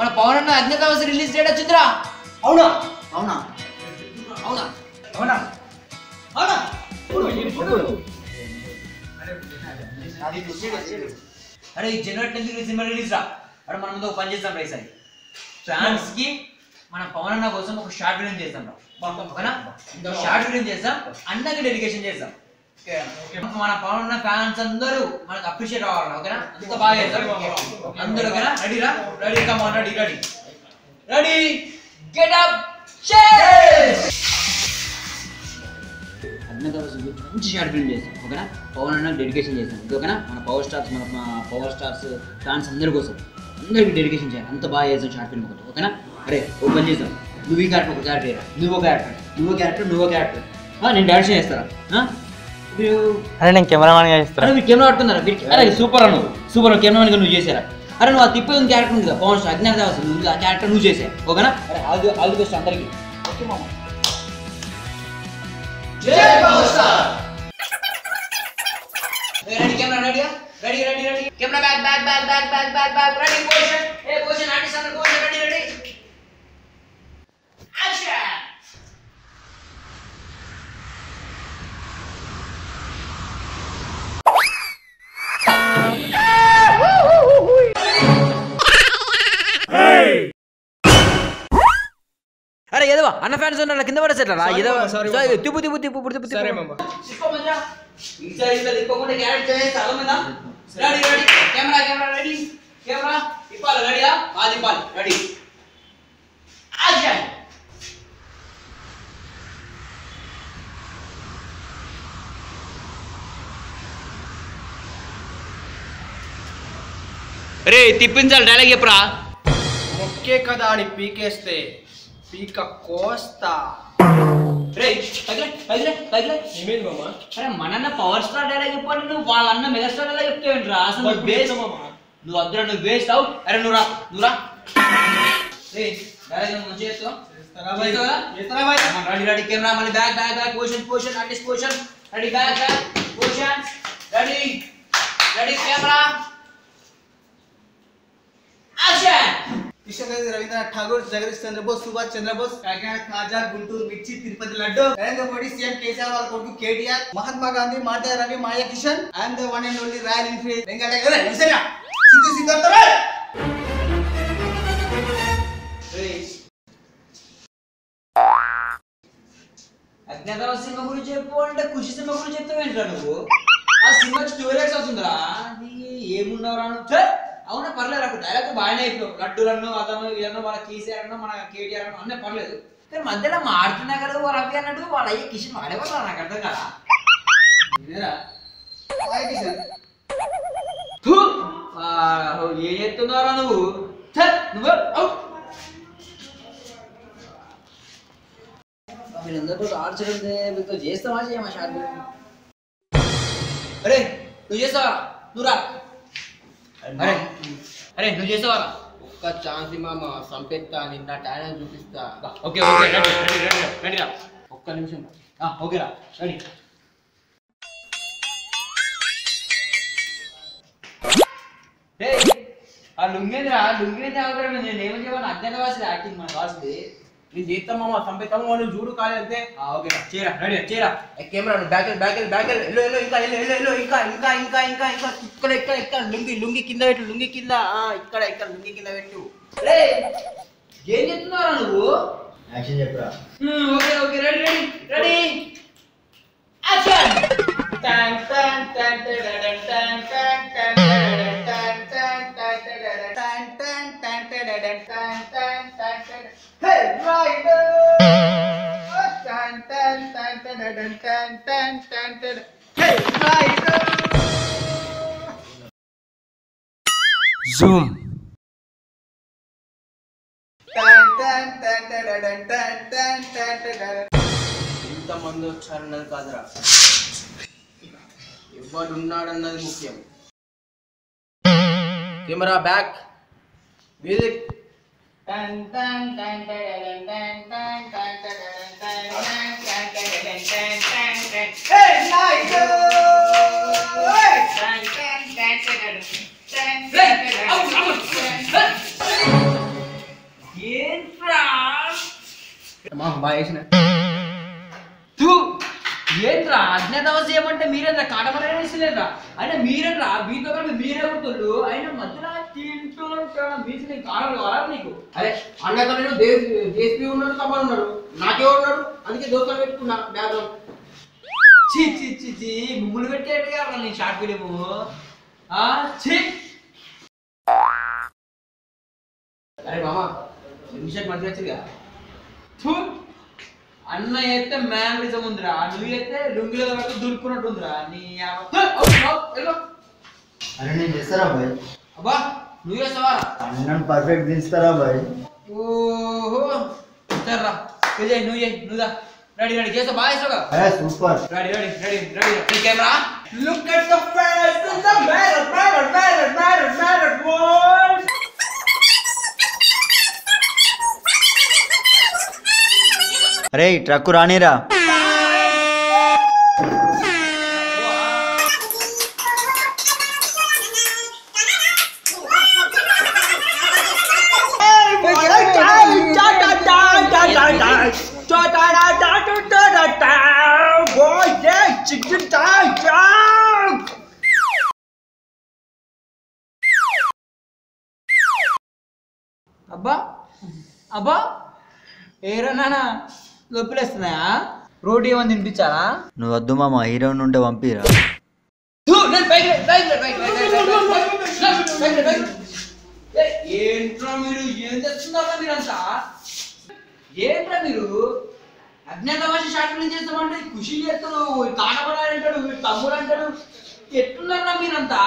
మన పవన్ అన్న Agnyaathavaasi release date వచ్చిందిరా. అవునా అవునా అవునా అవునా అవునా అరే ఈ జనవరి 10th సినిమా రిలీజ్ రా. అరే మనం ముందు ఒక పని చేస్తాం రా. ఈసారి ఫ్యాన్స్ కి మన పవన్ అన్న కోసం ఒక షార్ట్ ఫిల్మ్ చేస్తాం రా. ఓకేనా? షార్ట్ ఫిల్మ్ చేస్తాం, అన్నకి డెడికేషన్ చేస్తాం. మన పవన్ అన్న ఫ్యాన్స్ అందరూ మనకు అప్రిషియేట్ అవ్వాలి. ఓకేనా? అంత బాగా చేస్తాం అందరూ. ఓకేనా? రెడీ రా. Ready come on. Ready ready ready get up చేస్. మంచి షార్ట్ ఫిల్మ్ చేస్తాం. ఓకేనా? పవన్ అన్న డెడికేషన్ చేస్తాం. ఓకేనా? మన పవర్ స్టార్స్ ఫ్యాన్స్ అందరి కోసం అందరికి డెడికేషన్ చేయాలి. అంత బాగా చేస్తాం షార్ట్ ఫిల్మ్ ఒకటి. ఓకేనా? అరే ఓపెన్ చేస్తాం. నువ్వు ఈ క్యారెక్టర్ ఒక క్యారెక్టర్, నువ్వు క్యారెక్టర్ నేను డైరెక్షన్ చేస్తారా? అరే నేను కెమెరామాన్ గా చేస్తాను. అరే మీరు కెమెరా పట్టుకున్నారా? అరే సూపర్ అను సూపర్ కెమెరామెన్ గా నువ్వు చేశారా? అరే నువ్వు ఆ తిప్పే క్యారెక్టర్ ఉంది కదా పవన్ స్టార్ అజ్ఞాతవాసి, నువ్వు ఆ క్యారెక్టర్ నువ్వు చేసావు. ఓకేనా? అరే ఆల్ ది బెస్ట్ అందరికి. ఓకే మామ. జై power star. Ready camera ready camera back ready position artist అందరూ పొజిషన్ రెడీ యాక్షన్. అరే ఏదో అన్న ఫ్యాన్స్ ఉన్నారు కింద పడేసేట్లా ఏదో తిప్పు ఈసారి ఇట్లా తిప్పకుండా క్యారెక్టర్ చేస్తే అర్థమైందా? రెడీ కెమెరా రెడీ కెమెరా ఇప్పాలి. రెడీయా? అది ఇప్పాలి. Ready action. రే తిప్పించాలి డైలాగ్ చెప్పరా. ఒకే కదా అని పీకేస్తే పీక కోస్తా. అరే మన పవర్ స్టార్ డైలాగ్ చెప్పండి, నువ్వు వాళ్ళ అన్న మెగాస్టార్ డైలాగ్ చెప్తావేంట్రా? అసలు నువ్వు అద్దరు నువ్వు వేస్ట్ అవు. అరే నువ్వు రా రెడీ కెమెరా మళ్ళీ back position artist position ready back position ready camera action. Rabindranath Thakur, Jagadish Chandra Bose, Subhash Chandra Bose, Kakinada khaja, Guntur मिर्ची, तिरुपति लड्डू, नरेंद्र मोदी, सीएम केसीआर वाला कोटू केटीआर, महात्मा गांधी, माता रवि, माया Kishan, I am the one and only Royal Enfield, Venkateshwara निसरा, Sidhu Siddharth रे. అజ్ఞాతవాసి సినిమా గురించి చెప్పు అంటే ఖుషి సినిమా గురించి చెప్తావేంట్రా నువ్వు? ఆ సినిమా స్టోరీస్ వస్తుందిరా. అది ఏమున్నావురా నువ్వు? అవునా పర్లేదు, నాకు డైలాగ్ బాగానే అయిపోయావు. లడ్డూలన్ను అతను ఇదన్నా మన కేసీఆర్ అన్న మన కేటీఆర్ అన్న అన్నీ పర్లేదు. కానీ మధ్యలో మాడుతున్నా కదా రవి అన్నట్టు వాళ్ళ అయ్యే కిషన్ వాడేవాళ్ళ నాకు అర్థం కదా. ఏం చెప్తున్నారా నువ్వు? వీళ్ళందరితో ఆర్చడం చేస్తావా చేయమా షార్ట్? అరే నువ్వు చేస్తావా? నువ్వు రా. అరే నువ్వు చేసావా? ఒక్క ఛాన్స్ మామ సంపెత్తా, నిన్న టాలెంట్ చూపిస్తా. ఓకే రెడీ రా. ఒక్క నిమిషం ఓకే రా రెడీ. ఆ లుంగేంద్రా నేను ఏమని చెప్పాను? అజ్ఞాతవాసి యాక్టింగ్ మన కాల్సింది నేను చేస్తా మామ సంపెత్తాము. నువ్వు చూడు కాలేస్తే ఓకే చేయరా రెడీ కెమెరా బ్యాక్ ఇంకా లుంగి కింద పెట్టు. ఇక్కడ లుంగి కింద పెట్టు. ఏం చెప్తున్నారా నువ్వు? యాక్షన్ చెప్పరా. Okay ready action. జూమ్. ఎంతమంది వచ్చారన్నది కాదురా, ఎవడున్నాడన్నది ముఖ్యం. Camera back music. బాగా చేసిన ఏంట్రా అజ్ఞాతవాసి ఏమంటే మీరేంద్రా కాటమరేసిలేరా అయినా మీరేంట్రా మీతో కలిపి మీరే కొడుతుళ్ళు అయినా మధ్యలో తింటూ మీసి కావాలి కావాలా నీకు అరే అన్నతో నేను దేశీ ఉన్నాడు తమ్ముడు ఉన్నాడు నాకే ఉన్నాడు అందుకే దోస్తాను పెట్టుకున్నా బ్యాక్గ్రౌండ్ చి ముగ్గులు పెట్టేట్టుగా నీ షార్ట్ ఫిలిము చి అరే మామ నిమిషం మంచిగా వచ్చిందిగా అన్న అయితే మ్యానరిజం ఉందిరా నువ్వు అయితే లుంగిలో వరకు దులుపుకున్నట్టు ఉందిరా నీ అరే నేను చేస్తారా బాయ్ అబ్బా నువ్వు చేస్తావా నన్ను పర్ఫెక్ట్ దిస్తారా బాయ్ ఓహో ఇస్తారా విజయ్ నువ్వుదా రెడీ చేస్తా బాగా చేస్తావుగా super ready camera look at the face in the mirror boys అరే ట్రక్కు రానిరా అబ్బా ఏరా నానా నొప్పిలేస్తున్నాయా రోటీ ఏమని తినిపించాలా నువ్వు వద్దు మామ హీరో ఉంటే పంపిరా ఏంట్రా మీరు ఏం చేస్తున్నారా మీరంతా ఏంట్రా మీరు అజ్ఞాతవాసి షార్ట్ ఫిల్మ్ చేస్తామంటే ఖుషి చేస్తాడు కాకపడాలి అంటాడు తమ్ముడు అంటాడు ఎట్లున్నారా మీరంతా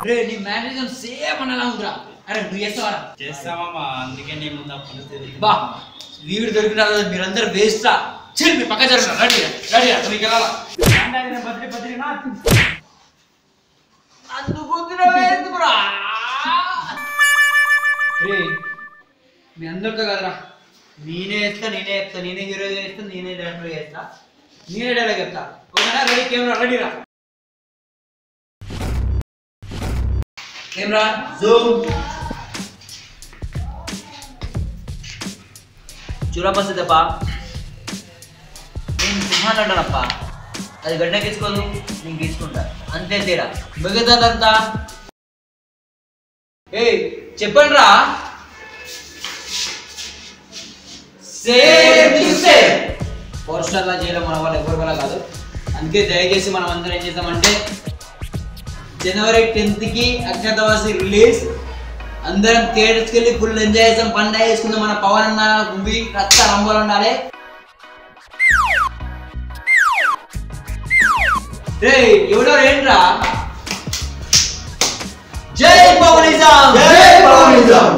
రే నీ మేనేజర్ సేమ్ అనలా ఉందిరా అరే నువ్వు చేస్తామమ్మా అందుకే నీ ముందు బా వీడు దొరికిన మీరందరూ వేస్ట్ రా చెల్లి మీ పక్క జరగరా రెడీ మీకు వెళ్ళాలా అందుకుంటున్నారా రే మీ అందరితో కదరా నేనే చెప్తా నేనే హీరో చేస్తా నేనే డైరెక్టర్ చేస్తా నేనే డైలాగ్ చెప్తా ఓకేనా రెడీ కెమెరా రెడీరా కెమెరా జూమ్ చూడపస్తేపా నేను సింహాన్ని అంటానప్ప అది గడ్డ గీసుకోదు నేను గీసుకుంటా అంతే తేడా మిగతాదంతా ఏ చెప్పండి రా పవర్ స్టార్ లా చేయడం మన వాళ్ళు ఎవరి వల్ల కాదు అందుకే దయచేసి మనం అందరం ఏం చేద్దామంటే జనవరి 10th కి అజ్ఞాతవాసి రిలీజ్ అందరం థియేటర్స్కి వెళ్ళి ఫుల్ ఎంజాయ్ చేసాం పండుగ చేసుకుందాం మన పవన్ అన్న మూవీ రక్త రంగులు ఉండాలి రే ఎవడో ఏంట్రా జై పవనిజం